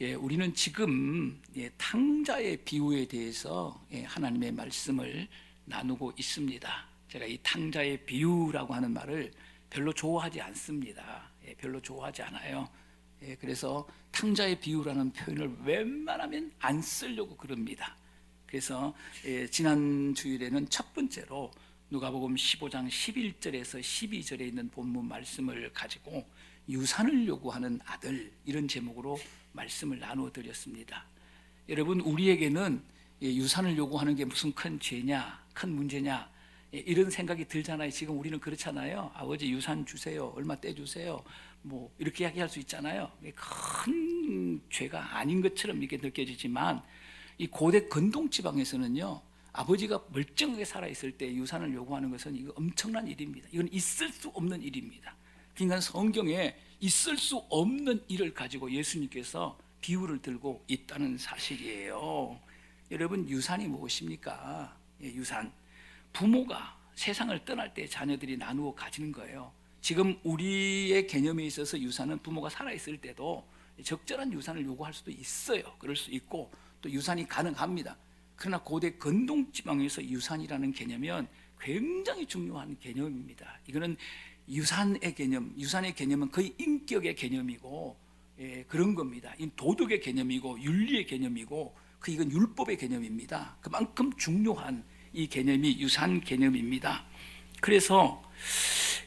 우리는 지금 탕자의 비유에 대해서 하나님의 말씀을 나누고 있습니다. 제가 이 탕자의 비유라고 하는 말을 별로 좋아하지 않습니다. 별로 좋아하지 않아요. 그래서 탕자의 비유라는 표현을 웬만하면 안 쓰려고 그럽니다. 그래서 지난 주일에는 첫 번째로 누가복음 15장 11절에서 12절에 있는 본문 말씀을 가지고 유산을 요구하는 아들, 이런 제목으로 말씀을 나누어 드렸습니다. 여러분, 우리에게는 유산을 요구하는 게 무슨 큰 죄냐, 큰 문제냐, 이런 생각이 들잖아요. 지금 우리는 그렇잖아요. 아버지 유산 주세요, 얼마 떼주세요, 뭐 이렇게 이야기할 수 있잖아요. 큰 죄가 아닌 것처럼 이렇게 느껴지지만 이 고대 건동 지방에서는요, 아버지가 멀쩡하게 살아있을 때 유산을 요구하는 것은 이거 엄청난 일입니다. 이건 있을 수 없는 일입니다. 그러니까 성경에 있을 수 없는 일을 가지고 예수님께서 비유를 들고 있다는 사실이에요. 여러분, 유산이 무엇입니까? 유산, 부모가 세상을 떠날 때 자녀들이 나누어 가지는 거예요. 지금 우리의 개념에 있어서 유산은 부모가 살아있을 때도 적절한 유산을 요구할 수도 있어요. 그럴 수 있고 또 유산이 가능합니다. 그러나 고대 건동 지방에서 유산이라는 개념은 굉장히 중요한 개념입니다. 이거는 유산의 개념은 거의 인격의 개념이고, 그런 겁니다. 이 도덕의 개념이고 윤리의 개념이고, 이건 율법의 개념입니다. 그만큼 중요한 이 개념이 유산 개념입니다. 그래서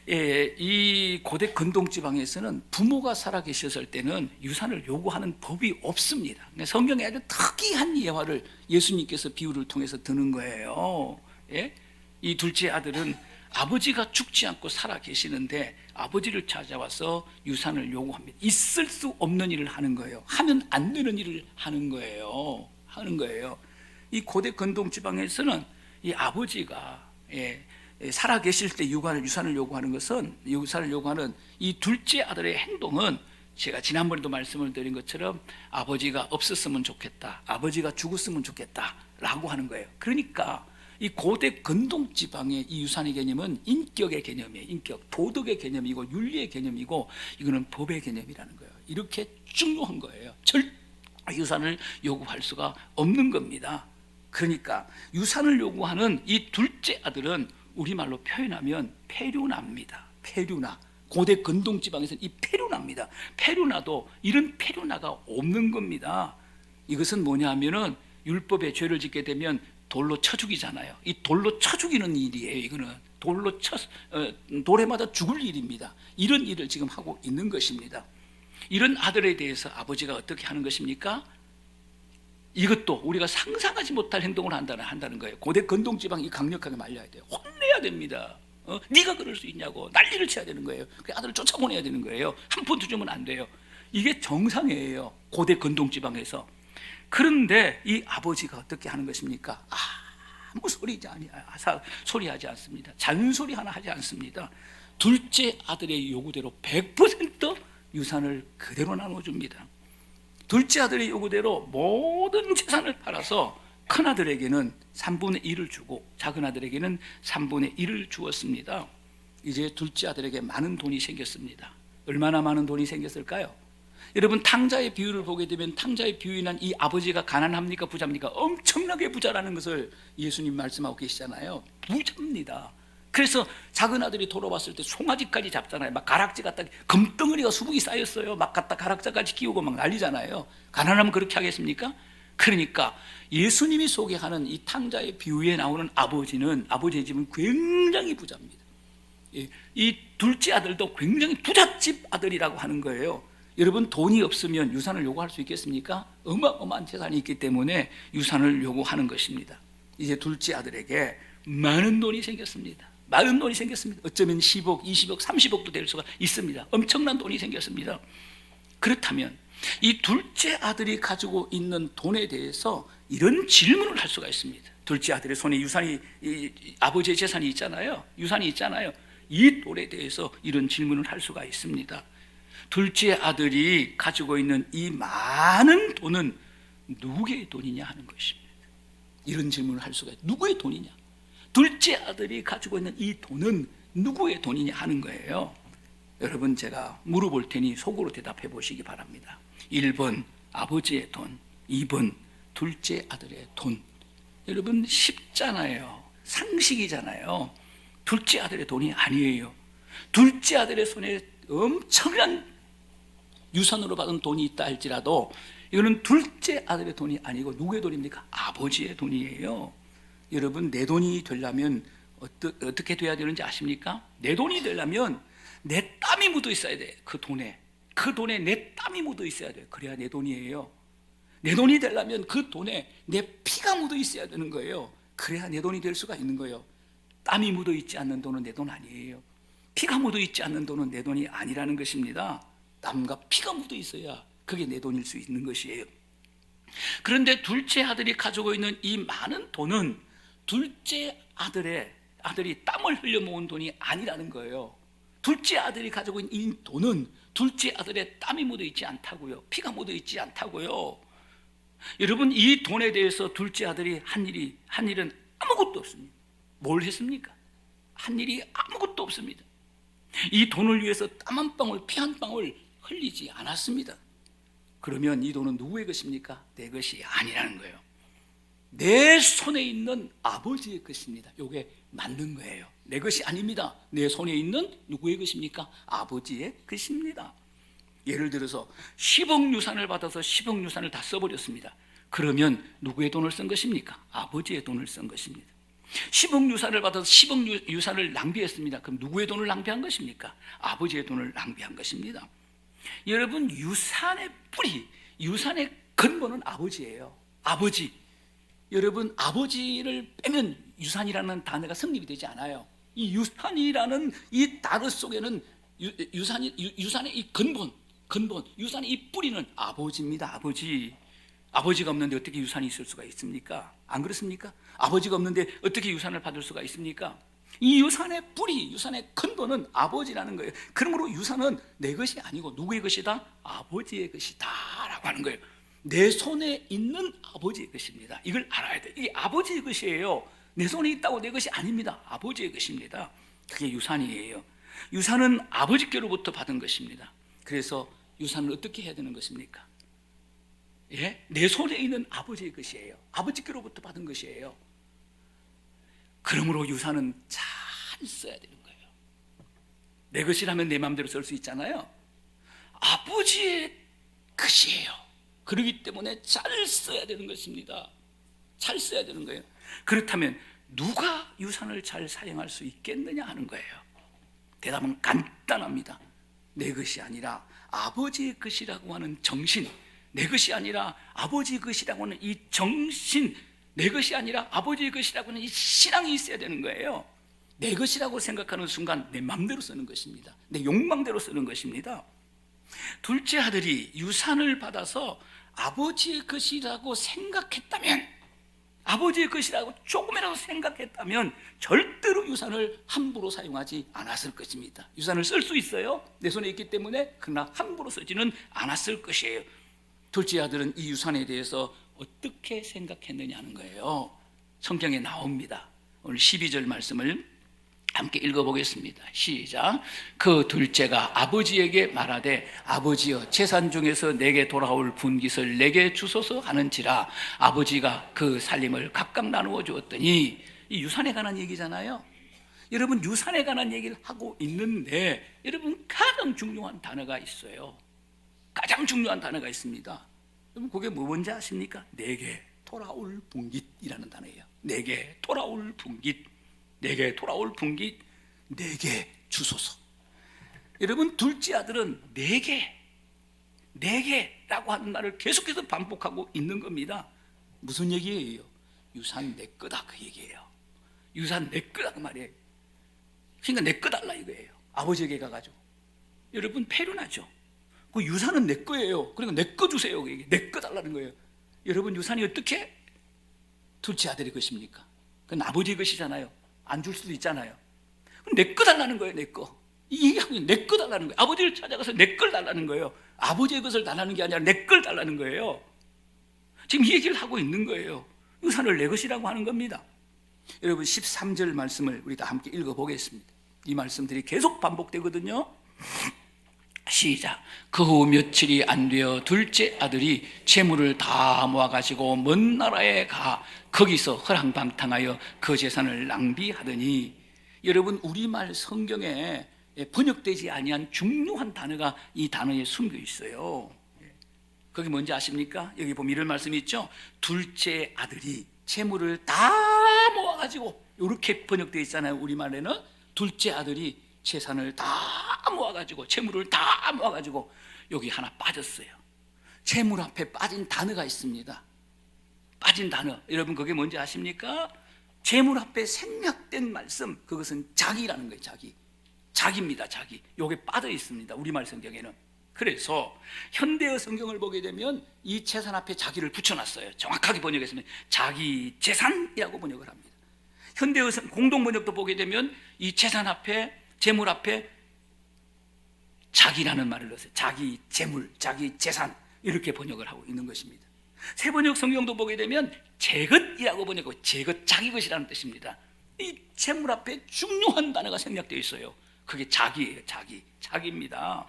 이 고대 건동 지방에서는 부모가 살아 계셨을 때는 유산을 요구하는 법이 없습니다. 성경에 아주 특이한 예화를 예수님께서 비유를 통해서 드는 거예요. 이 둘째 아들은 아버지가 죽지 않고 살아 계시는데 아버지를 찾아와서 유산을 요구합니다. 있을 수 없는 일을 하는 거예요. 하면 안 되는 일을 하는 거예요. 이 고대 건동 지방에서는 이 아버지가 살아 계실 때 유산을 요구하는 것은, 유산을 요구하는 이 둘째 아들의 행동은 제가 지난번에도 말씀을 드린 것처럼 아버지가 없었으면 좋겠다, 아버지가 죽었으면 좋겠다 라고 하는 거예요. 그러니까 이 고대 건동 지방의 이 유산의 개념은 인격의 개념이에요. 인격, 도덕의 개념이고 윤리의 개념이고, 이거는 법의 개념이라는 거예요. 이렇게 중요한 거예요. 유산을 요구할 수가 없는 겁니다. 그러니까 유산을 요구하는 이 둘째 아들은 우리말로 표현하면 폐류나입니다. 폐류나. 고대 건동 지방에서는 이 폐류나입니다. 폐류나도 이런 폐류나가 없는 겁니다. 이것은 뭐냐 하면은 율법에 죄를 짓게 되면 돌로 쳐 죽이잖아요. 이 돌로 쳐 죽이는 일이에요. 이거는 돌에 맞아 죽을 일입니다. 이런 일을 지금 하고 있는 것입니다. 이런 아들에 대해서 아버지가 어떻게 하는 것입니까? 이것도 우리가 상상하지 못할 행동을 한다는 거예요. 고대 건동 지방이 강력하게 말려야 돼요. 혼내야 됩니다. 네가 그럴 수 있냐고 난리를 쳐야 되는 거예요. 그 아들을 쫓아보내야 되는 거예요. 한 푼 두 주면 안 돼요. 이게 정상이에요, 고대 건동 지방에서. 그런데 이 아버지가 어떻게 하는 것입니까? 아무 소리하지 않습니다. 잔소리 하나 하지 않습니다. 둘째 아들의 요구대로 100% 유산을 그대로 나눠줍니다. 둘째 아들의 요구대로 모든 재산을 팔아서 큰 아들에게는 3분의 1을 주고 작은 아들에게는 3분의 1을 주었습니다. 이제 둘째 아들에게 많은 돈이 생겼습니다. 얼마나 많은 돈이 생겼을까요? 여러분, 탕자의 비유를 보게 되면 탕자의 비유에 난 이 아버지가 가난합니까, 부자입니까? 엄청나게 부자라는 것을 예수님 말씀하고 계시잖아요. 부자입니다. 그래서 작은 아들이 돌아왔을 때 송아지까지 잡잖아요. 막 가락지 갖다, 금덩어리가 수북이 쌓였어요. 막 갖다 가락자까지 끼우고 막 난리잖아요. 가난하면 그렇게 하겠습니까? 그러니까 예수님이 소개하는 이 탕자의 비유에 나오는 아버지의 집은 굉장히 부자입니다. 이 둘째 아들도 굉장히 부잣집 아들이라고 하는 거예요. 여러분, 돈이 없으면 유산을 요구할 수 있겠습니까? 어마어마한 재산이 있기 때문에 유산을 요구하는 것입니다. 이제 둘째 아들에게 많은 돈이 생겼습니다. 어쩌면 10억, 20억, 30억도 될 수가 있습니다. 엄청난 돈이 생겼습니다. 그렇다면 이 둘째 아들이 가지고 있는 돈에 대해서 이런 질문을 할 수가 있습니다. 둘째 아들의 손에 아버지의 재산이 있잖아요. 유산이 있잖아요. 이 돈에 대해서 이런 질문을 할 수가 있습니다. 둘째 아들이 가지고 있는 이 많은 돈은 누구의 돈이냐 하는 것입니다. 이런 질문을 할 수가 있어요. 누구의 돈이냐? 둘째 아들이 가지고 있는 이 돈은 누구의 돈이냐 하는 거예요. 여러분, 제가 물어볼 테니 속으로 대답해 보시기 바랍니다. 1번 아버지의 돈. 2번 둘째 아들의 돈. 여러분 쉽잖아요. 상식이잖아요. 둘째 아들의 돈이 아니에요. 둘째 아들의 손에 엄청난 유산으로 받은 돈이 있다 할지라도 이거는 둘째 아들의 돈이 아니고 누구의 돈입니까? 아버지의 돈이에요. 여러분 내 돈이 되려면 어떻게 돼야 되는지 아십니까? 내 돈이 되려면 내 땀이 묻어 있어야 돼. 그 돈에 내 땀이 묻어 있어야 돼. 그래야 내 돈이에요. 내 돈이 되려면 그 돈에 내 피가 묻어 있어야 되는 거예요. 그래야 내 돈이 될 수가 있는 거예요. 땀이 묻어 있지 않는 돈은 내 돈 아니에요. 피가 묻어 있지 않는 돈은 내 돈이 아니라는 것입니다. 땀과 피가 묻어 있어야 그게 내 돈일 수 있는 것이에요. 그런데 둘째 아들이 가지고 있는 이 많은 돈은 둘째 아들이 땀을 흘려 모은 돈이 아니라는 거예요. 둘째 아들이 가지고 있는 이 돈은 둘째 아들의 땀이 묻어 있지 않다고요. 피가 묻어 있지 않다고요. 여러분 이 돈에 대해서 둘째 아들이 한 일은 아무것도 없습니다. 뭘 했습니까? 한 일이 아무것도 없습니다. 이 돈을 위해서 땀 한 방울 피 한 방울 흘리지 않았습니다. 그러면 이 돈은 누구의 것입니까? 내 것이 아니라는 거예요. 내 손에 있는 아버지의 것입니다. 이게 맞는 거예요. 내 것이 아닙니다. 내 손에 있는 누구의 것입니까? 아버지의 것입니다. 예를 들어서 10억 유산을 받아서 10억 유산을 다 써버렸습니다. 그러면 누구의 돈을 쓴 것입니까? 아버지의 돈을 쓴 것입니다. 10억 유산을 받아서 10억 유산을 낭비했습니다. 그럼 누구의 돈을 낭비한 것입니까? 아버지의 돈을 낭비한 것입니다. 여러분 유산의 뿌리, 유산의 근본은 아버지예요. 아버지. 여러분 아버지를 빼면 유산이라는 단어가 성립이 되지 않아요. 이 유산이라는 이 단어 속에는 유산의 이 근본, 유산의 이 뿌리는 아버지입니다. 아버지가 없는데 어떻게 유산이 있을 수가 있습니까? 안 그렇습니까? 아버지가 없는데 어떻게 유산을 받을 수가 있습니까? 이 유산의 뿌리, 유산의 근본은 아버지라는 거예요. 그러므로 유산은 내 것이 아니고 누구의 것이다? 아버지의 것이다 라고 하는 거예요. 내 손에 있는 아버지의 것입니다. 이걸 알아야 돼. 이게 아버지의 것이에요. 내 손에 있다고 내 것이 아닙니다. 아버지의 것입니다. 그게 유산이에요. 유산은 아버지께로부터 받은 것입니다. 그래서 유산을 어떻게 해야 되는 것입니까? 예? 내 손에 있는 아버지의 것이에요. 아버지께로부터 받은 것이에요. 그러므로 유산은 잘 써야 되는 거예요. 내 것이라면 내 마음대로 쓸 수 있잖아요. 아버지의 것이에요. 그렇기 때문에 잘 써야 되는 것입니다. 잘 써야 되는 거예요. 그렇다면 누가 유산을 잘 사용할 수 있겠느냐 하는 거예요. 대답은 간단합니다. 내 것이 아니라 아버지의 것이라고 하는 정신, 내 것이 아니라 아버지의 것이라고 하는 이 정신, 내 것이 아니라 아버지의 것이라고 하는 이 신앙이 있어야 되는 거예요. 내 것이라고 생각하는 순간 내 마음대로 쓰는 것입니다. 내 욕망대로 쓰는 것입니다. 둘째 아들이 유산을 받아서 아버지의 것이라고 생각했다면, 아버지의 것이라고 조금이라도 생각했다면 절대로 유산을 함부로 사용하지 않았을 것입니다. 유산을 쓸 수 있어요. 내 손에 있기 때문에. 그러나 함부로 쓰지는 않았을 것이에요. 둘째 아들은 이 유산에 대해서 어떻게 생각했느냐 하는 거예요. 성경에 나옵니다. 오늘 12절 말씀을 함께 읽어보겠습니다. 시작. 그 둘째가 아버지에게 말하되 아버지여 재산 중에서 내게 돌아올 분깃을 내게 주소서 하는지라. 아버지가 그 살림을 각각 나누어 주었더니, 이 유산에 관한 얘기잖아요. 여러분 유산에 관한 얘기를 하고 있는데 여러분 가장 중요한 단어가 있어요. 가장 중요한 단어가 있습니다. 여러분 그게 뭔지 아십니까? 내게 돌아올 분깃이라는 단어예요. 내게 돌아올 분깃, 내게 돌아올 분깃, 내게 주소서. 여러분 둘째 아들은 내게라고 하는 말을 계속해서 반복하고 있는 겁니다. 무슨 얘기예요? 유산 내 거다 그 얘기예요. 유산 내 거다 그 말이에요. 그러니까 내 거 달라 이거예요. 아버지에게 가가지고. 여러분 패륜하죠. 그 유산은 내 거예요. 그러니까 내 거 주세요. 내 거 달라는 거예요. 여러분 유산이 어떻게 둘째 아들의 것입니까? 그건 아버지의 것이잖아요. 안 줄 수도 있잖아요. 내 거 달라는 거예요. 내 거. 이게 내 거 달라는 거예요. 아버지를 찾아가서 내 걸 달라는 거예요. 아버지의 것을 달라는 게 아니라 내 걸 달라는 거예요. 지금 이 얘기를 하고 있는 거예요. 유산을 내 것이라고 하는 겁니다. 여러분 13절 말씀을 우리 다 함께 읽어보겠습니다. 이 말씀들이 계속 반복되거든요. 시작. 그 후 며칠이 안 되어 둘째 아들이 재물을 다 모아가지고 먼 나라에 가 거기서 허랑방탕하여 그 재산을 낭비하더니, 여러분 우리말 성경에 번역되지 아니한 중요한 단어가 이 단어에 숨겨 있어요. 그게 뭔지 아십니까? 여기 보면 이런 말씀이 있죠. 둘째 아들이 재물을 다 모아가지고, 이렇게 번역되어 있잖아요. 우리말에는 둘째 아들이 재산을 다 모아가지고, 재물을 다 모아가지고, 여기 하나 빠졌어요. 재물 앞에 빠진 단어가 있습니다. 빠진 단어, 여러분 그게 뭔지 아십니까? 재물 앞에 생략된 말씀, 그것은 자기라는 거예요. 자기입니다. 자기. 요게 빠져 있습니다. 우리말 성경에는. 그래서 현대어 성경을 보게 되면 이 재산 앞에 자기를 붙여놨어요. 정확하게 번역했으면 자기 재산이라고 번역을 합니다. 현대어 공동 번역도 보게 되면 이 재산 앞에, 재물 앞에 자기라는 말을 넣었어요. 자기 재물, 자기 재산, 이렇게 번역을 하고 있는 것입니다. 새 번역 성경도 보게 되면 제 것이라고 번역하고, 제 것, 자기 것이라는 뜻입니다. 이 재물 앞에 중요한 단어가 생략되어 있어요. 그게 자기예요. 자기입니다.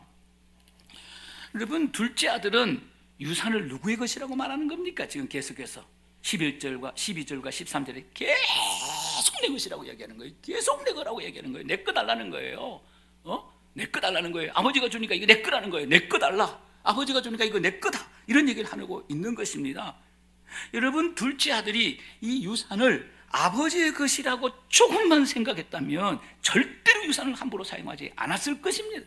여러분, 둘째 아들은 유산을 누구의 것이라고 말하는 겁니까? 지금 계속해서 11절과 12절과 13절에 계속 내 것이라고 얘기하는 거예요. 계속 내 거라고 얘기하는 거예요. 내 거 달라는 거예요. 내 거 달라는 거예요. 아버지가 주니까 이거 내 거라는 거예요. 내 거 달라. 아버지가 주니까 이거 내 거다. 이런 얘기를 하고 있는 것입니다. 여러분, 둘째 아들이 이 유산을 아버지의 것이라고 조금만 생각했다면 절대로 유산을 함부로 사용하지 않았을 것입니다.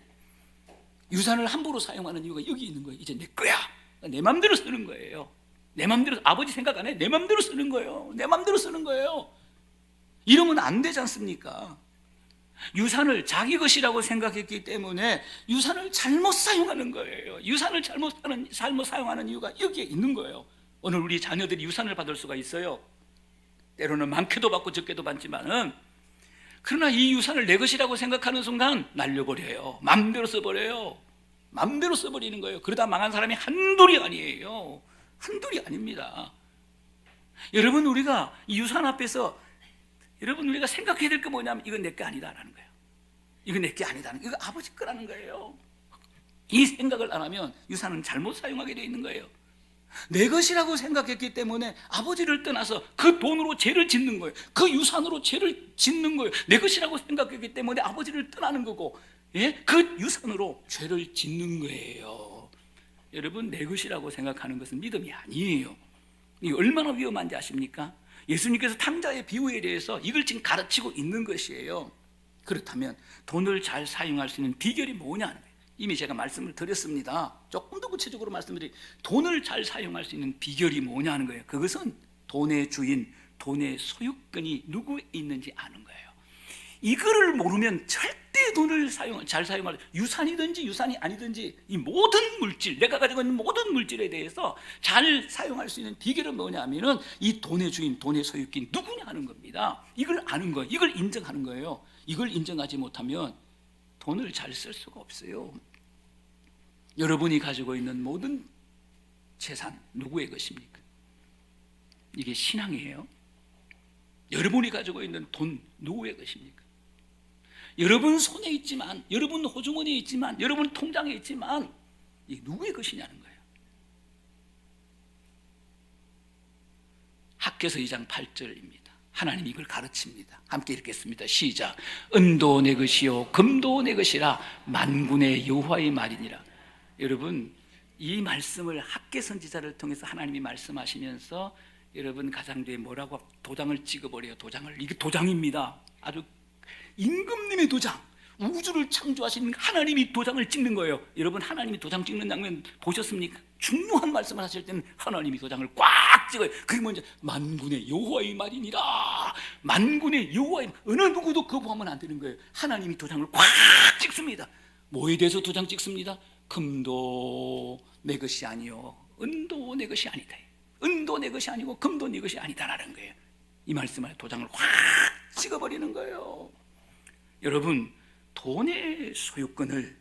유산을 함부로 사용하는 이유가 여기 있는 거예요. 이제 내 거야. 내 맘대로 쓰는 거예요. 내 맘대로, 아버지 생각 안 해. 내 맘대로 쓰는 거예요. 내 맘대로 쓰는 거예요. 이러면 안 되지 않습니까? 유산을 자기 것이라고 생각했기 때문에 유산을 잘못 사용하는 거예요. 유산을 잘못 사용하는 이유가 여기에 있는 거예요. 오늘 우리 자녀들이 유산을 받을 수가 있어요. 때로는 많게도 받고 적게도 받지만은, 그러나 이 유산을 내 것이라고 생각하는 순간 날려버려요. 맘대로 써버려요. 맘대로 써버리는 거예요. 그러다 망한 사람이 한둘이 아니에요. 한둘이 아닙니다. 여러분, 우리가 이 유산 앞에서 우리가 생각해야 될 게 뭐냐면, 이건 내 게 아니다라는 거예요. 이건 내 게 아니다는 거예요. 이거 아버지 거라는 거예요. 이 생각을 안 하면 유산은 잘못 사용하게 되어 있는 거예요. 내 것이라고 생각했기 때문에 아버지를 떠나서 그 돈으로 죄를 짓는 거예요. 그 유산으로 죄를 짓는 거예요. 내 것이라고 생각했기 때문에 아버지를 떠나는 거고, 그 유산으로 죄를 짓는 거예요. 여러분, 내 것이라고 생각하는 것은 믿음이 아니에요. 이게 얼마나 위험한지 아십니까? 예수님께서 탕자의 비유에 대해서 이걸 지금 가르치고 있는 것이에요. 그렇다면 돈을 잘 사용할 수 있는 비결이 뭐냐는 거예요. 이미 제가 말씀을 드렸습니다. 조금 더 구체적으로 말씀드리, 돈을 잘 사용할 수 있는 비결이 뭐냐는 거예요. 그것은 돈의 주인, 돈의 소유권이 누구에 있는지 아는 거예요. 이거를 모르면 절대 돈을 잘 사용할, 유산이든지 유산이 아니든지 이 모든 물질, 내가 가지고 있는 모든 물질에 대해서 잘 사용할 수 있는 비결은 뭐냐면은 이 돈의 주인, 돈의 소유권이 누구냐 하는 겁니다. 이걸 아는 거예요. 이걸 인정하는 거예요. 이걸 인정하지 못하면 돈을 잘 쓸 수가 없어요. 여러분이 가지고 있는 모든 재산 누구의 것입니까? 이게 신앙이에요. 여러분이 가지고 있는 돈 누구의 것입니까? 여러분 손에 있지만, 여러분 호주머니에 있지만, 여러분 통장에 있지만, 이게 누구의 것이냐는 거예요. 학개서 2장 8절입니다. 하나님이 이걸 가르칩니다. 함께 읽겠습니다. 시작. 은도 내 것이요 금도 내 것이라 만군의 여호와의 말이니라. 여러분, 이 말씀을 학개 선지자를 통해서 하나님이 말씀하시면서 여러분 가장자에 뭐라고 도장을 찍어버려요. 이게 도장입니다. 아주 임금님의 도장, 우주를 창조하신 하나님이 도장을 찍는 거예요. 여러분, 하나님이 도장 찍는 장면 보셨습니까? 중요한 말씀을 하실 때는 하나님이 도장을 꽉 찍어요. 그게 뭔지, 만군의 여호와의 말이니라. 만군의 여호와의, 어느 누구도 거부하면 안 되는 거예요. 하나님이 도장을 꽉 찍습니다. 뭐에 대해서 도장 찍습니다? 금도 내 것이 아니요 은도 내 것이 아니다. 은도 내 것이 아니고 금도 내 것이 아니다라는 거예요. 이 말씀을 도장을 확 찍어버리는 거예요. 여러분, 돈의 소유권을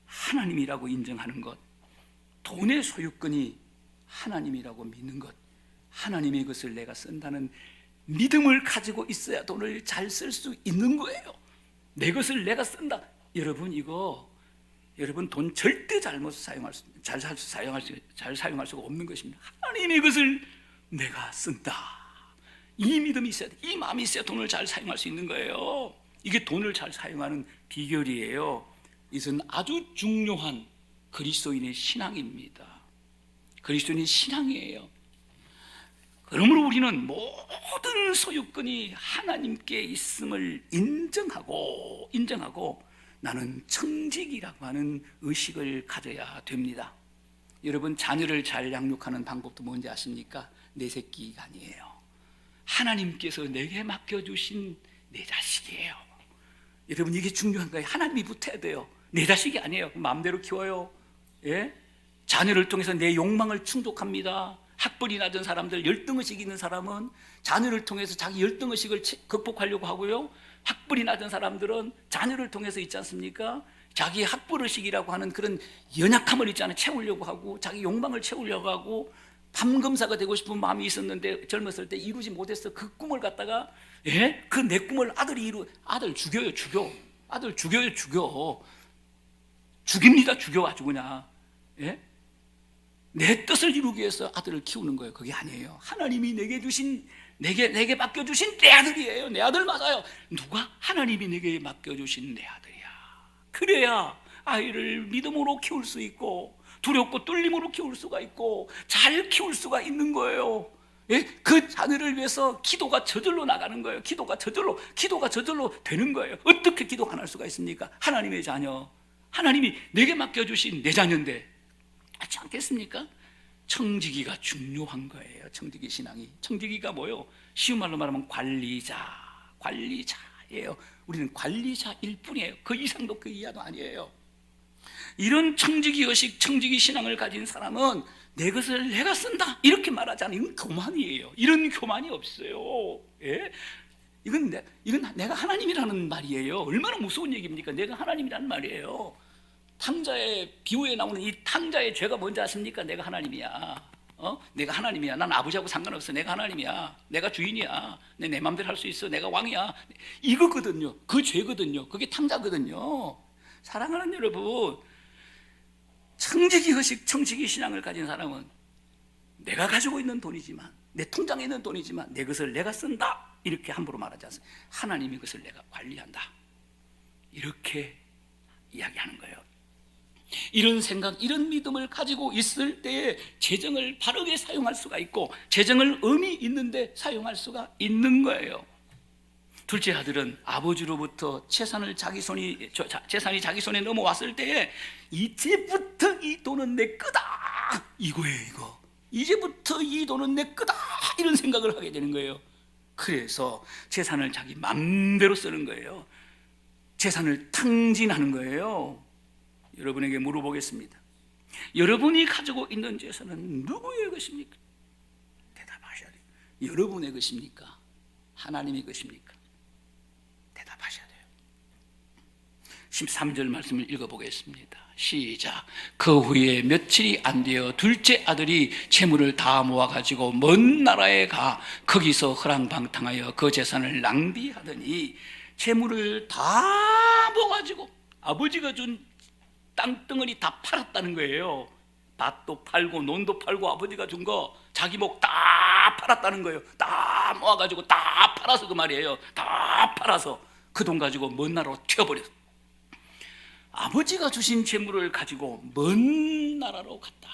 하나님이라고 인정하는 것, 돈의 소유권이 하나님이라고 믿는 것, 하나님의 것을 내가 쓴다는 믿음을 가지고 있어야 돈을 잘 쓸 수 있는 거예요. 내 것을 내가 쓴다. 여러분, 이거 여러분, 돈 절대 잘 사용할 수가 없는 것입니다. 하나님의 것을 내가 쓴다, 이 믿음이 있어야 돼. 이 마음이 있어야 돈을 잘 사용할 수 있는 거예요. 이게 돈을 잘 사용하는 비결이에요. 이것은 아주 중요한 그리스도인의 신앙입니다. 그리스도인의 신앙이에요. 그러므로 우리는 모든 소유권이 하나님께 있음을 인정하고 나는 청직이라고 하는 의식을 가져야 됩니다. 여러분, 자녀를 잘 양육하는 방법도 뭔지 아십니까? 내 새끼가 아니에요. 하나님께서 내게 맡겨주신 내 자식이에요. 여러분, 이게 중요한 거예요. 하나님이 붙어야 돼요. 내 자식이 아니에요. 마음대로 키워요. 예? 자녀를 통해서 내 욕망을 충족합니다. 학벌이 낮은 사람들, 열등의식 있는 사람은 자녀를 통해서 자기 열등의식을 극복하려고 하고요, 학벌이 낮은 사람들은 자녀를 통해서 있지 않습니까? 자기 학벌의식이라고 하는 그런 연약함을 있잖아요, 채우려고 하고, 자기 욕망을 채우려고 하고, 판검사가 되고 싶은 마음이 있었는데 젊었을 때 이루지 못해서 그 꿈을 갖다가, 예? 그 내 꿈을 아들 죽여요. 아들 죽여요. 죽입니다. 죽여 아주 그냥. 예? 내 뜻을 이루기 위해서 아들을 키우는 거예요. 그게 아니에요. 하나님이 내게 맡겨주신 내 아들이에요. 내 아들 맞아요. 누가? 하나님이 내게 맡겨주신 내 아들이야. 그래야 아이를 믿음으로 키울 수 있고, 두렵고 떨림으로 키울 수가 있고, 잘 키울 수가 있는 거예요. 예? 그 자녀를 위해서 기도가 저절로 나가는 거예요. 기도가 저절로 되는 거예요. 어떻게 기도 안 할 수가 있습니까? 하나님의 자녀, 하나님이 내게 맡겨주신 내 자녀인데, 하지 않겠습니까? 청지기가 중요한 거예요. 청지기 신앙이. 청지기가 뭐예요? 쉬운 말로 말하면 관리자예요. 우리는 관리자일 뿐이에요. 그 이상도 그 이하도 아니에요. 이런 청지기 의식, 청지기 신앙을 가진 사람은 내 것을 내가 쓴다 이렇게 말하지 않아요. 이건 교만이에요. 이런 교만이 없어요. 예? 이건 내가 하나님이라는 말이에요. 얼마나 무서운 얘기입니까? 내가 하나님이라는 말이에요. 탕자의 비유에 나오는 이 탕자의 죄가 뭔지 아십니까? 내가 하나님이야. 내가 하나님이야. 난 아버지하고 상관없어. 내가 하나님이야. 내가 주인이야. 내 마음대로 할 수 있어. 내가 왕이야. 이거거든요. 그 죄거든요. 그게 탕자거든요. 사랑하는 여러분, 청지기 의식, 청지기 신앙을 가진 사람은 내가 가지고 있는 돈이지만, 내 통장에 있는 돈이지만 내 것을 내가 쓴다 이렇게 함부로 말하지 않습니다. 하나님의 것을 내가 관리한다 이렇게 이야기하는 거예요. 이런 생각, 이런 믿음을 가지고 있을 때에 재정을 바르게 사용할 수가 있고, 재정을 의미 있는데 사용할 수가 있는 거예요. 둘째 아들은 아버지로부터 재산이 자기 손에 넘어왔을 때에 이제부터 이 돈은 내 거다 이거예요. 이거 이제부터 이 돈은 내 거다 이런 생각을 하게 되는 거예요. 그래서 재산을 자기 맘대로 쓰는 거예요. 재산을 탕진하는 거예요. 여러분에게 물어보겠습니다. 여러분이 가지고 있는 재산은 누구의 것입니까? 대답하셔야 돼요. 여러분의 것입니까? 하나님의 것입니까? 대답하셔야 돼요. 13절 말씀을 읽어보겠습니다. 시작. 그 후에 며칠이 안 되어 둘째 아들이 재물을 다 모아가지고 먼 나라에 가 거기서 허랑방탕하여 그 재산을 낭비하더니, 재물을 다 모아가지고 아버지가 준 땅덩어리 다 팔았다는 거예요. 밭도 팔고 논도 팔고 아버지가 준 거 자기 목 다 팔았다는 거예요. 다 모아가지고 다 팔아서, 그 말이에요. 다 팔아서 그 돈 가지고 먼 나라로 튀어버렸어. 아버지가 주신 재물을 가지고 먼 나라로 갔다.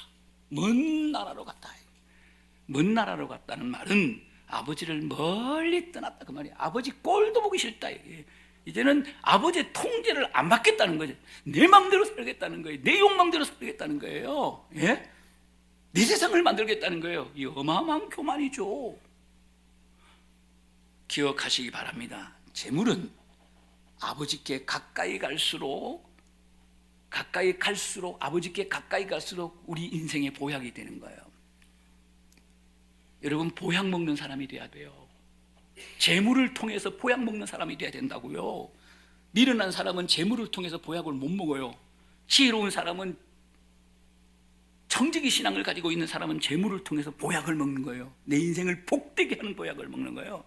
먼 나라로 갔다는 말은 아버지를 멀리 떠났다 그 말이에요. 아버지 꼴도 보기 싫다. 이제는 아버지의 통제를 안 받겠다는 거죠. 내 마음대로 살겠다는 거예요. 내 욕망대로 살겠다는 거예요. 예? 내 세상을 만들겠다는 거예요. 이 어마어마한 교만이죠. 기억하시기 바랍니다. 재물은 아버지께 가까이 갈수록 아버지께 가까이 갈수록 우리 인생의 보약이 되는 거예요. 여러분, 보약 먹는 사람이 돼야 돼요. 재물을 통해서 보약 먹는 사람이 돼야 된다고요. 미련한 사람은 재물을 통해서 보약을 못 먹어요. 지혜로운 사람은, 청지기 신앙을 가지고 있는 사람은 재물을 통해서 보약을 먹는 거예요. 내 인생을 복되게 하는 보약을 먹는 거예요.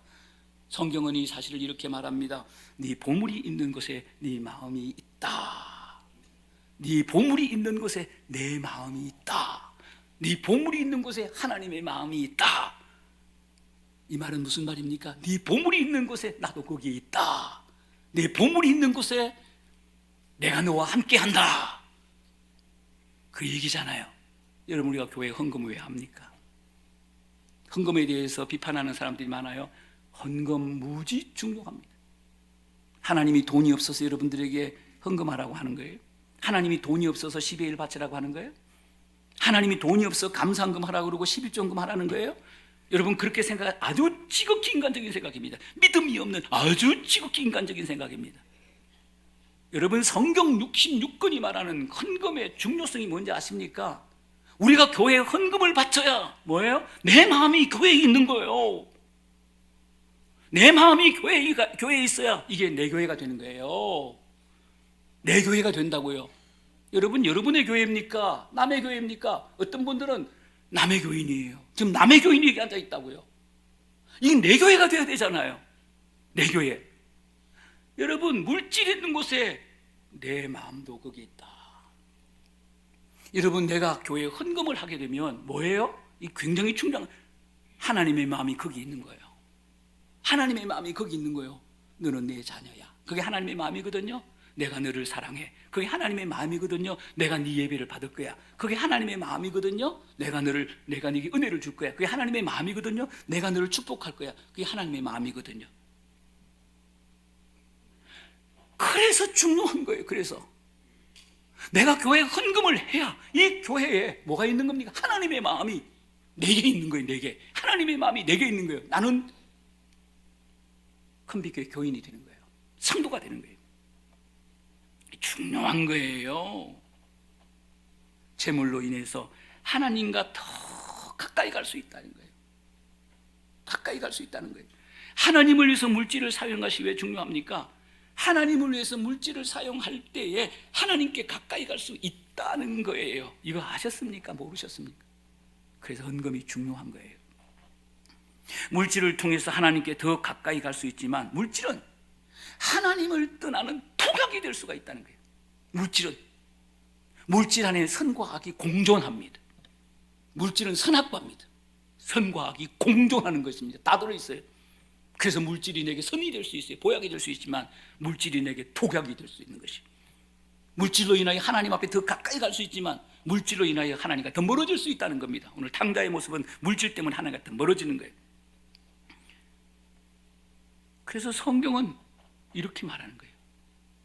성경은 이 사실을 이렇게 말합니다. 네 보물이 있는 곳에 네 마음이 있다. 네 보물이 있는 곳에 내 마음이 있다. 네 보물이 있는 곳에 하나님의 마음이 있다. 이 말은 무슨 말입니까? 네 보물이 있는 곳에 나도 거기에 있다. 내 보물이 있는 곳에 내가 너와 함께 한다. 그 얘기잖아요. 여러분, 우리가 교회에 헌금을 왜 합니까? 헌금에 대해서 비판하는 사람들이 많아요. 헌금 무지 중요합니다. 하나님이 돈이 없어서 여러분들에게 헌금하라고 하는 거예요? 하나님이 돈이 없어서 10의 1 바치라고 하는 거예요? 하나님이 돈이 없어 감사헌금 하라고 그러고 11조헌금 하라는 거예요? 여러분, 그렇게 생각, 아주 지극히 인간적인 생각입니다. 믿음이 없는 아주 지극히 인간적인 생각입니다. 여러분, 성경 66권이 말하는 헌금의 중요성이 뭔지 아십니까? 우리가 교회에 헌금을 바쳐야 뭐예요? 내 마음이 교회에 있는 거예요. 내 마음이 교회에 있어야 이게 내 교회가 되는 거예요. 내 교회가 된다고요. 여러분, 여러분의 교회입니까? 남의 교회입니까? 어떤 분들은 남의 교인이에요. 지금 남의 교인이 여기 앉아 있다고요. 이게 내 교회가 돼야 되잖아요. 내 교회. 여러분, 물질 있는 곳에 내 마음도 거기 있다. 여러분, 내가 교회에 헌금을 하게 되면 뭐예요? 이 굉장히 중요한, 하나님의 마음이 거기 있는 거예요. 하나님의 마음이 거기 있는 거예요. 너는 내 자녀야. 그게 하나님의 마음이거든요. 내가 너를 사랑해. 그게 하나님의 마음이거든요. 내가 네 예배를 받을 거야. 그게 하나님의 마음이거든요. 내가 네게 은혜를 줄 거야. 그게 하나님의 마음이거든요. 내가 너를 축복할 거야. 그게 하나님의 마음이거든요. 그래서 중요한 거예요. 그래서 내가 교회에 헌금을 해야 이 교회에 뭐가 있는 겁니까? 하나님의 마음이 내게 있는 거예요. 내게. 하나님의 마음이 내게 있는 거예요. 나는 큰빛교회 교인이 되는 거예요. 성도가 되는 거예요. 중요한 거예요. 재물로 인해서 하나님과 더 가까이 갈 수 있다는 거예요. 가까이 갈 수 있다는 거예요. 하나님을 위해서 물질을 사용한 것이 왜 중요합니까? 하나님을 위해서 물질을 사용할 때에 하나님께 가까이 갈 수 있다는 거예요. 이거 아셨습니까? 모르셨습니까? 그래서 헌금이 중요한 거예요. 물질을 통해서 하나님께 더 가까이 갈 수 있지만 물질은 하나님을 떠나는 토각이 될 수가 있다는 거예요. 물질 안에 선과 악이 공존합니다. 물질은 선악과입니다. 선과 악이 공존하는 것입니다. 다 들어있어요. 그래서 물질이 내게 선이 될 수 있어요. 보약이 될 수 있지만 물질이 내게 독약이 될 수 있는 것이. 물질로 인하여 하나님 앞에 더 가까이 갈 수 있지만 물질로 인하여 하나님과 더 멀어질 수 있다는 겁니다. 오늘 탕자의 모습은 물질 때문에 하나님과 더 멀어지는 거예요. 그래서 성경은 이렇게 말하는 거예요.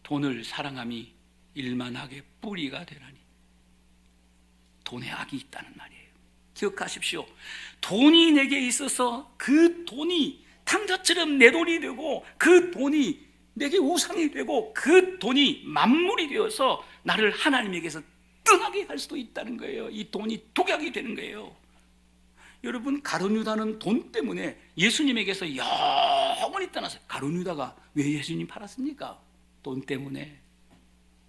돈을 사랑함이 일만하게 뿌리가 되나니. 돈에 악이 있다는 말이에요. 기억하십시오. 돈이 내게 있어서 그 돈이 탕자처럼 내 돈이 되고 그 돈이 내게 우상이 되고 그 돈이 만물이 되어서 나를 하나님에게서 떠나게 할 수도 있다는 거예요. 이 돈이 독약이 되는 거예요. 여러분, 가룟 유다는 돈 때문에 예수님에게서 영원히 떠났어요. 가룟 유다가 왜 예수님 팔았습니까? 돈 때문에.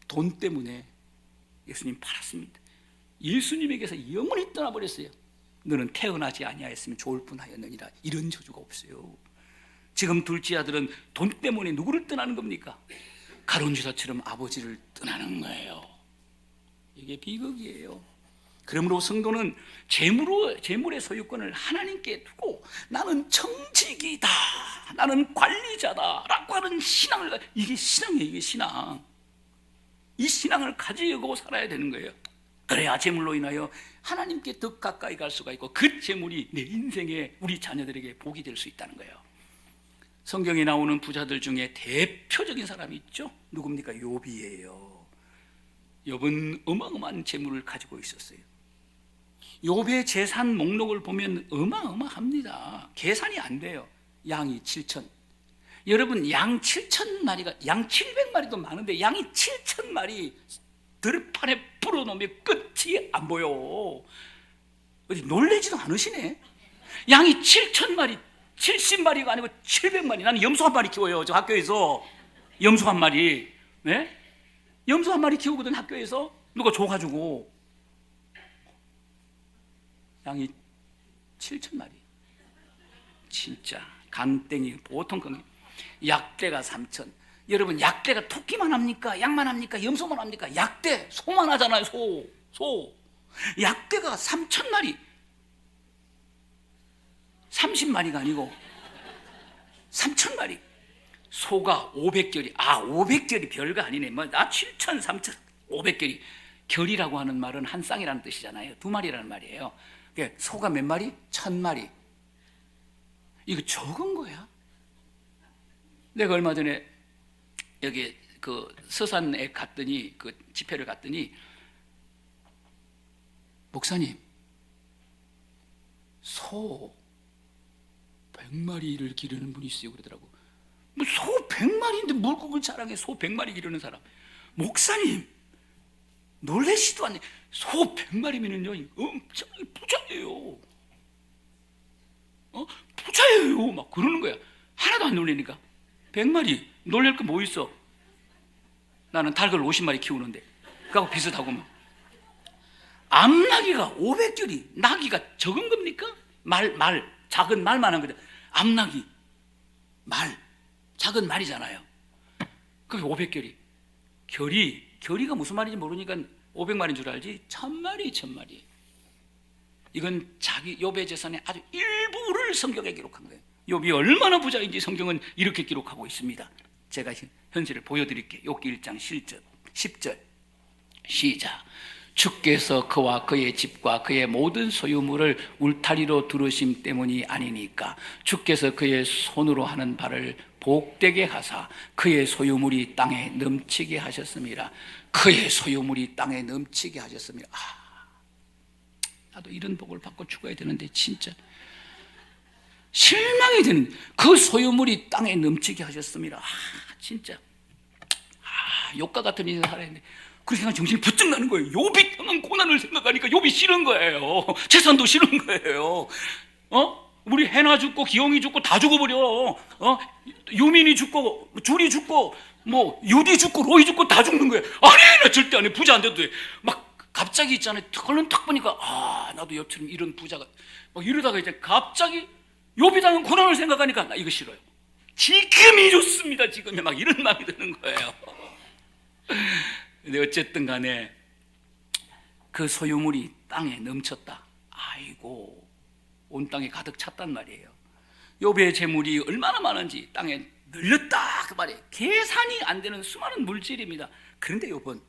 돈 때문에 예수님 팔았습니다. 예수님에게서 영원히 떠나버렸어요. 너는 태어나지 아니하였으면 좋을 뻔하였느니라. 이런 저주가 없어요. 지금 둘째 아들은 돈 때문에 누구를 떠나는 겁니까? 가룟 유다처럼 아버지를 떠나는 거예요. 이게 비극이에요. 그러므로 성도는 재물의 소유권을 하나님께 두고 나는 청직이다, 나는 관리자다 라고 하는 신앙을, 이게 신앙이에요. 이게 신앙. 이 신앙을 가지고 살아야 되는 거예요. 그래야 재물로 인하여 하나님께 더 가까이 갈 수가 있고 그 재물이 내 인생에 우리 자녀들에게 복이 될 수 있다는 거예요. 성경에 나오는 부자들 중에 대표적인 사람이 있죠. 누굽니까? 욥이에요. 욥은 어마어마한 재물을 가지고 있었어요. 욥의 재산 목록을 보면 어마어마합니다. 계산이 안 돼요. 양이 7천. 여러분, 양 7,000마리가, 양 700마리도 많은데 양이 7,000마리 들판에 풀어놓으면 끝이 안 보여. 어디 놀래지도 않으시네. 양이 7,000마리, 70마리가 아니고 700마리. 나는 염소 한 마리 키워요. 저 학교에서 염소 한 마리. 네? 염소 한 마리 키우거든. 학교에서 누가 줘가지고. 양이 7,000마리. 진짜 간땡이 보통 건 약대가 3천, 여러분, 약대가 토끼만 합니까? 양만 합니까? 염소만 합니까? 약대 소만 하잖아요. 소. 약대가 3,000마리, 30마리가 아니고 3,000마리. 소가 500결이. 500결이 별거 아니네. 나 7,000, 3,000, 500결이. 결이라고 하는 말은 한 쌍이라는 뜻이잖아요. 두 마리라는 말이에요. 소가 몇 마리? 1,000마리. 이거 적은 거야. 내가 얼마 전에 여기 그 서산에 갔더니, 그 집회를 갔더니, 목사님, 소 100마리를 기르는 분이 있어요 그러더라고. 뭐 소 100마리인데 뭘 그걸 자랑해. 소 100마리 기르는 사람. 목사님, 놀라시도 않네. 소 100마리면은요 엄청 부자예요. 부자예요 막 그러는 거야. 하나도 안 놀리니까. 100마리 놀랄 거 뭐 있어? 나는 닭을 50마리 키우는데 그하고 비슷하고만. 암나기가 500결이. 나기가 적은 겁니까? 말 작은 말만 한 거죠. 암나기 말 작은 말이잖아요. 그게 500결이. 결이가 무슨 말인지 모르니까 500마리인 줄 알지 1,000마리. 이건 자기 욥의 재산의 아주 일부를 성경에 기록한 거예요. 욥이 얼마나 부자인지 성경은 이렇게 기록하고 있습니다. 제가 현실을 보여드릴게요. 욥기 1장 10절 시작. 주께서 그와 그의 집과 그의 모든 소유물을 울타리로 두르심 때문이 아니니까 주께서 그의 손으로 하는 바를 복되게 하사 그의 소유물이 땅에 넘치게 하셨습니다. 그의 소유물이 땅에 넘치게 하셨습니다. 나도 이런 복을 받고 죽어야 되는데 진짜 실망이 되는. 그 소유물이 땅에 넘치게 하셨습니다. 진짜 욥과 같은 인생 살아야 되는데 그렇게 생각 정신이 부쩍 나는 거예요. 욥이 당한 고난을 생각하니까 욥이 싫은 거예요. 재산도 싫은 거예요. 우리 해나 죽고 기용이 죽고 다 죽어버려. 유민이 죽고 줄이 죽고 뭐 유디 죽고 로이 죽고 다 죽는 거예요. 아니 나 절대 안 해. 부자 안 돼도 돼. 막 갑자기 있잖아요. 얼른 탁 보니까 나도 욥처럼 이런 부자가 막 이러다가 이제 갑자기 욥이 당한 고난을 생각하니까 나 이거 싫어요. 지금이 좋습니다. 지금이 막 이런 마음이 드는 거예요. 근데 어쨌든 간에 그 소유물이 땅에 넘쳤다. 아이고, 온 땅에 가득 찼단 말이에요. 욥의 재물이 얼마나 많은지 땅에 늘렸다 그 말이에요. 계산이 안 되는 수많은 물질입니다. 그런데 욥은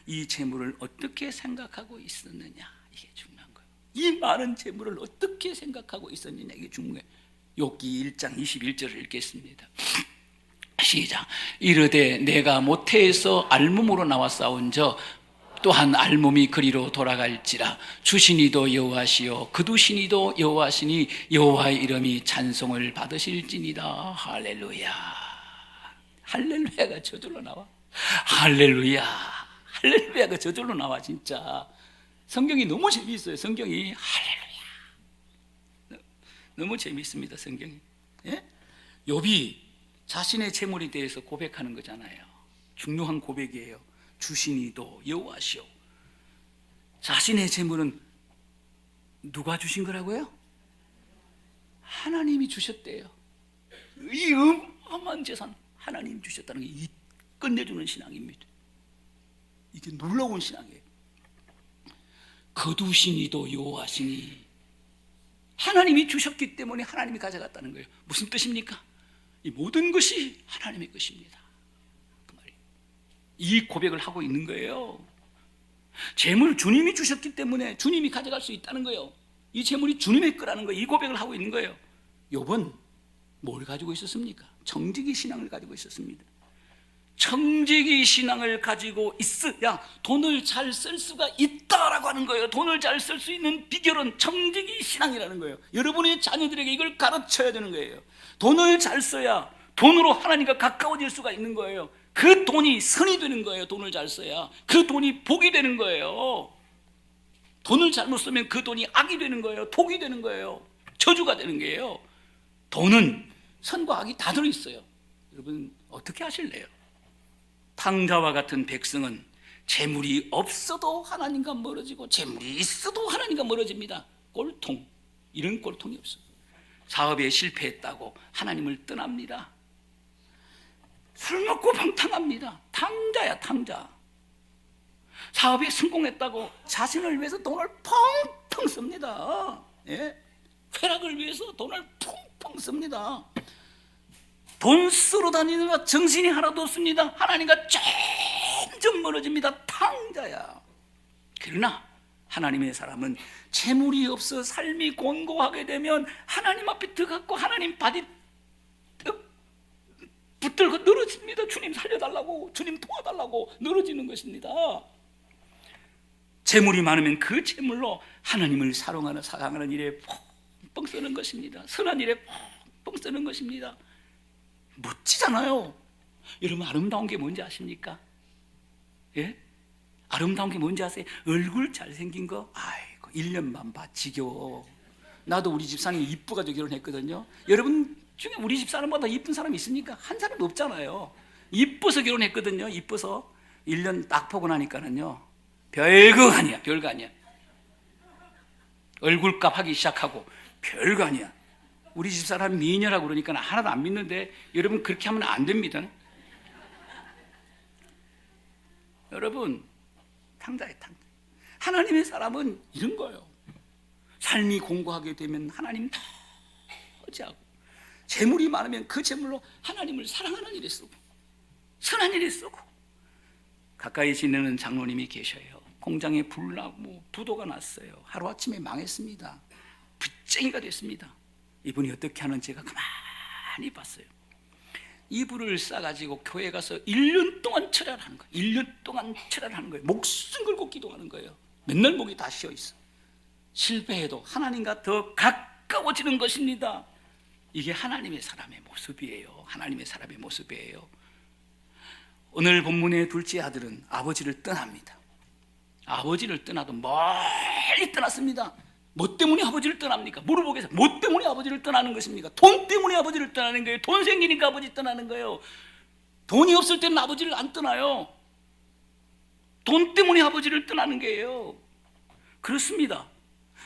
이 재물을 어떻게 생각하고 있었느냐, 이게 중요한 거예요. 이 많은 재물을 어떻게 생각하고 있었느냐, 이게 중요해요. 욥기 1장 21절을 읽겠습니다. 시작. 이르되 내가 모태에서 알몸으로 나와 싸운 저 또한 알몸이 그리로 돌아갈지라. 주시니도 여호와시요 거두시니도 여호와시니 여호와의 이름이 찬송을 받으실지니라. 할렐루야. 할렐루야가 저절로 나와. 할렐루야. 할렐루야가 저절로 나와. 진짜 성경이 너무 재미있어요. 성경이 할렐루야 너무 재미있습니다. 성경이. 예? 욥이 자신의 재물에 대해서 고백하는 거잖아요. 중요한 고백이에요. 주시니도 여호와시오. 자신의 재물은 누가 주신 거라고요? 하나님이 주셨대요. 이 어마어마한 재산 하나님 주셨다는 게 이 끝내주는 신앙입니다. 이게 놀라운 신앙이에요. 거두시니도 여호와시니, 하나님이 주셨기 때문에 하나님이 가져갔다는 거예요. 무슨 뜻입니까? 이 모든 것이 하나님의 것입니다. 그 말이에요. 이 고백을 하고 있는 거예요. 재물 주님이 주셨기 때문에 주님이 가져갈 수 있다는 거예요. 이 재물이 주님의 거라는 거예요. 이 고백을 하고 있는 거예요. 욥은 뭘 가지고 있었습니까? 청지기 신앙을 가지고 있었습니다. 청지기 신앙을 가지고 있어야 돈을 잘 쓸 수가 있다라고 하는 거예요. 돈을 잘 쓸 수 있는 비결은 청지기 신앙이라는 거예요. 여러분의 자녀들에게 이걸 가르쳐야 되는 거예요. 돈을 잘 써야 돈으로 하나님과 가까워질 수가 있는 거예요. 그 돈이 선이 되는 거예요. 돈을 잘 써야 그 돈이 복이 되는 거예요. 돈을 잘못 쓰면 그 돈이 악이 되는 거예요. 독이 되는 거예요. 저주가 되는 거예요. 돈은 선과 악이 다 들어있어요. 여러분 어떻게 하실래요? 탕자와 같은 백성은 재물이 없어도 하나님과 멀어지고 재물이 있어도 하나님과 멀어집니다. 꼴통, 이런 꼴통이 없어요. 사업에 실패했다고 하나님을 떠납니다. 술 먹고 방탕합니다. 탕자야, 탕자. 사업에 성공했다고 자신을 위해서 돈을 펑펑 씁니다. 예? 쾌락을 위해서 돈을 펑펑 씁니다. 돈 쓰러 다니느라 정신이 하나도 없습니다. 하나님과 점점 멀어집니다. 탕자야. 그러나 하나님의 사람은 재물이 없어 삶이 곤고하게 되면 하나님 앞에 들어가고 하나님 바디 붙들고 늘어집니다. 주님 살려달라고, 주님 도와달라고 늘어지는 것입니다. 재물이 많으면 그 재물로 하나님을 사랑하는 일에 펑펑 쓰는 것입니다. 선한 일에 펑펑 쓰는 것입니다. 멋지잖아요. 여러분, 아름다운 게 뭔지 아십니까? 예? 아름다운 게 뭔지 아세요? 얼굴 잘생긴 거, 아이고 1년만 봐 지겨워. 나도 우리 집사람이 이쁘가지고 결혼했거든요. 여러분 중에 우리 집사람보다 이쁜 사람이 있습니까? 한 사람도 없잖아요. 이뻐서 결혼했거든요. 이뻐서 1년 딱 보고 나니까는요, 별거 아니야. 별거 아니야. 얼굴값 하기 시작하고 별거 아니야. 우리 집사람이 미녀라고 그러니까 하나도 안 믿는데, 여러분 그렇게 하면 안 됩니다. 여러분, 탕자예요, 탕자. 하나님의 사람은 이런 거예요. 삶이 공고하게 되면 하나님 터지하고, 재물이 많으면 그 재물로 하나님을 사랑하는 일에 쓰고, 선한 일에 쓰고. 가까이 지내는 장로님이 계셔요. 공장에 불나고 부도가 났어요. 하루아침에 망했습니다. 빚쟁이가 됐습니다. 이분이 어떻게 하는지 제가 가만히 봤어요. 이불을 싸가지고 교회 가서 1년 동안 철야를 하는 거예요. 1년 동안 철야를 하는 거예요. 목숨 걸고 기도하는 거예요. 맨날 목이 다 쉬어 있어. 실패해도 하나님과 더 가까워지는 것입니다. 이게 하나님의 사람의 모습이에요. 하나님의 사람의 모습이에요. 오늘 본문의 둘째 아들은 아버지를 떠납니다. 아버지를 떠나도 멀리 떠났습니다. 뭐 때문에 아버지를 떠납니까? 물어보겠어요. 뭐 때문에 아버지를 떠나는 것입니까? 돈 때문에 아버지를 떠나는 거예요. 돈 생기니까 아버지 떠나는 거예요. 돈이 없을 때는 아버지를 안 떠나요. 돈 때문에 아버지를 떠나는 거예요. 그렇습니다.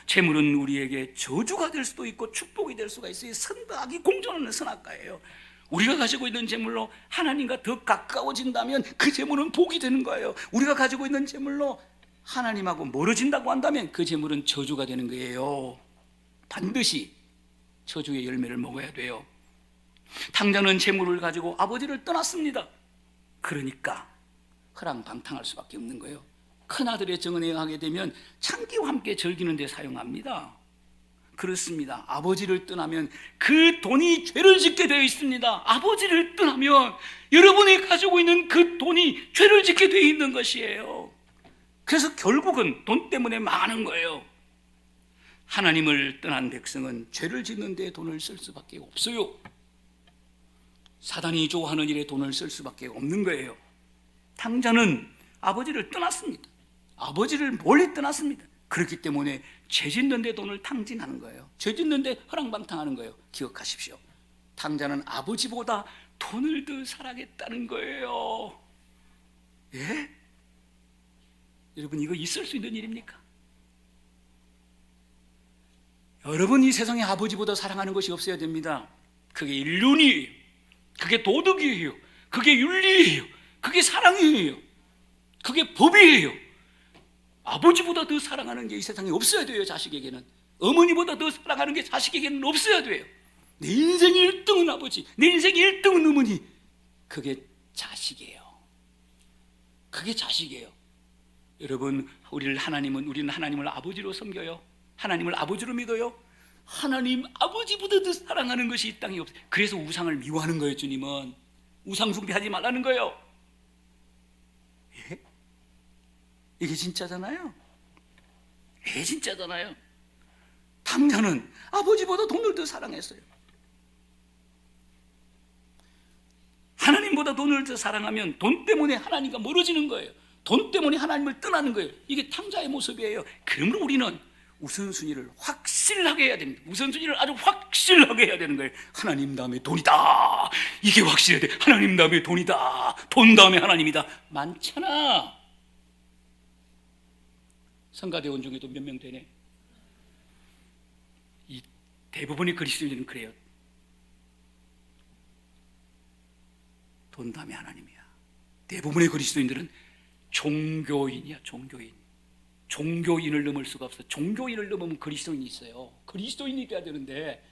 재물은 우리에게 저주가 될 수도 있고 축복이 될 수가 있어요. 선과 악이 공존하는 선악과예요. 우리가 가지고 있는 재물로 하나님과 더 가까워진다면 그 재물은 복이 되는 거예요. 우리가 가지고 있는 재물로 하나님하고 멀어진다고 한다면 그 재물은 저주가 되는 거예요. 반드시 저주의 열매를 먹어야 돼요. 탕자는 재물을 가지고 아버지를 떠났습니다. 그러니까 허랑방탕할 수밖에 없는 거예요. 큰아들의 정은에 하게 되면 창기와 함께 절기는 데 사용합니다. 그렇습니다. 아버지를 떠나면 그 돈이 죄를 짓게 되어 있습니다. 아버지를 떠나면 여러분이 가지고 있는 그 돈이 죄를 짓게 되어 있는 것이에요. 그래서 결국은 돈 때문에 망하는 거예요. 하나님을 떠난 백성은 죄를 짓는 데 돈을 쓸 수밖에 없어요. 사단이 좋아하는 일에 돈을 쓸 수밖에 없는 거예요. 탕자는 아버지를 떠났습니다. 아버지를 멀리 떠났습니다. 그렇기 때문에 죄 짓는 데 돈을 탕진하는 거예요. 죄 짓는 데 허랑방탕하는 거예요. 기억하십시오. 탕자는 아버지보다 돈을 더 사랑했다는 거예요. 예? 여러분, 이거 있을 수 있는 일입니까? 여러분, 이 세상에 아버지보다 사랑하는 것이 없어야 됩니다. 그게 인륜이에요. 그게 도덕이에요. 그게 윤리예요. 그게 사랑이에요. 그게 법이에요. 아버지보다 더 사랑하는 게 이 세상에 없어야 돼요. 자식에게는. 어머니보다 더 사랑하는 게 자식에게는 없어야 돼요. 내 인생의 1등은 아버지, 내 인생의 1등은 어머니. 그게 자식이에요. 그게 자식이에요. 여러분, 우리는 하나님을 아버지로 섬겨요. 하나님을 아버지로 믿어요. 하나님 아버지보다 더 사랑하는 것이 이 땅에 없어요. 그래서 우상을 미워하는 거예요. 주님은 우상 숭배하지 말라는 거예요. 예? 이게 진짜잖아요. 이게 진짜잖아요. 탕자는 아버지보다 돈을 더 사랑했어요. 하나님보다 돈을 더 사랑하면 돈 때문에 하나님과 멀어지는 거예요. 돈 때문에 하나님을 떠나는 거예요. 이게 탕자의 모습이에요. 그러므로 우리는 우선순위를 확실하게 해야 됩니다. 우선순위를 아주 확실하게 해야 되는 거예요. 하나님 다음에 돈이다. 이게 확실해야 돼. 하나님 다음에 돈이다. 돈 다음에 하나님이다. 많잖아. 성가대원 중에도 몇 명 되네. 이 대부분의 그리스도인들은 그래요. 돈 다음에 하나님이야. 대부분의 그리스도인들은 종교인이야. 종교인을 넘을 수가 없어. 종교인을 넘으면 그리스도인이 있어요. 그리스도인이 돼야 되는데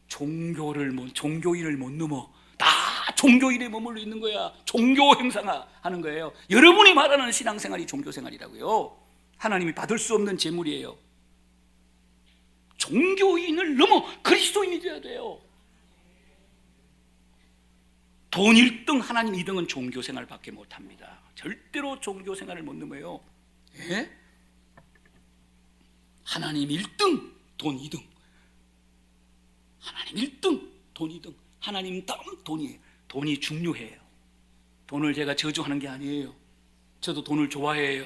종교인을 못 넘어. 다 종교인에 머물러 있는 거야. 종교 행사하는 거예요. 여러분이 말하는 신앙생활이 종교생활이라고요. 하나님이 받을 수 없는 재물이에요. 종교인을 넘어 그리스도인이 돼야 돼요. 돈 1등, 하나님 2등은 종교생활밖에 못합니다. 절대로 종교생활을 못 넘어요. 예? 하나님 1등, 돈 2등. 하나님 1등, 돈 2등. 하나님 다음 돈이에요. 돈이 중요해요. 돈을 제가 저주하는 게 아니에요. 저도 돈을 좋아해요.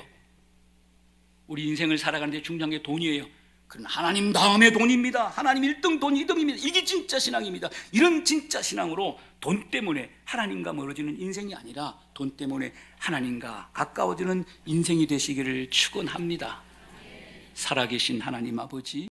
우리 인생을 살아가는데 중요한 게 돈이에요. 그건 하나님 다음에 돈입니다. 하나님 1등, 돈 2등입니다. 이게 진짜 신앙입니다. 이런 진짜 신앙으로 돈 때문에 하나님과 멀어지는 인생이 아니라 돈 때문에 하나님과 가까워지는 인생이 되시기를 축원합니다. 살아계신 하나님 아버지,